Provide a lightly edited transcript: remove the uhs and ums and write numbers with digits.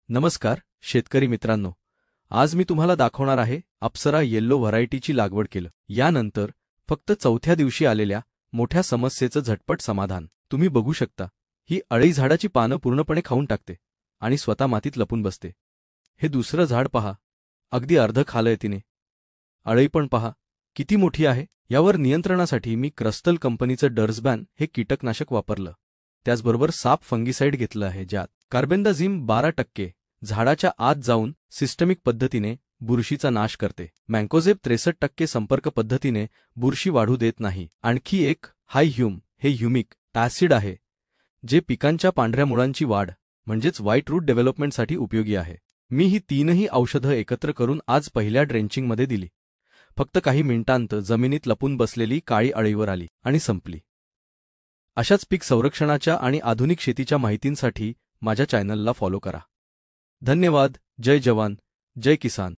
नमस्कार शेतकरी मित्रांनो, आज मी तुम्हाला दाखवणार आहे अप्सरा येल्लो व्हरायटीची लागवड केलं यानंतर फक्त चौथ्या दिवशी आलेल्या मोठ्या समस्येचं झटपट समाधान तुम्ही बघू शकता। ही अळई झाडाची पानं पूर्णपणे खाऊन टाकते आणि स्वतः मातीत लपून बसते। हे दुसरं झाड पहा, अगदी अर्ध खालंय तिने। अळई पण पहा किती मोठी आहे। यावर नियंत्रणासाठी मी क्रस्टल कंपनीचं डर्सबॅन हे कीटकनाशक वापरलं। त्याचबरोबर साप फंगिसाइड घेतलं आहे, ज्यात कार्बेंडाझिम 12% झाडाच्या आत जाऊन सिस्टमिक पद्धतीने बुरशीचा नाश करते। मँकोझेब 63% संपर्क पद्धतीने बुरशी वाढू देत नाही। आणखी एक हाय ह्यूम हे ह्युमिक ॲसिड आहे, जे पिकांच्या पांढऱ्या मुळांची वाढ म्हणजेच व्हाईट रूट डेव्हलपमेंटसाठी उपयोगी आहे। मी ही तीनही औषधं एकत्र करून आज पहिल्या ड्रेंचिंगमध्ये दिली। फक्त काही मिनिटांत जमिनीत लपून बसलेली काळी अळीवर आली आणि संपली। अशाच पीक संरक्षणाच्या आणि आधुनिक शेतीच्या माहितींसाठी माझ्या चॅनलला फॉलो करा। धन्यवाद। जय जवान, जय किसान।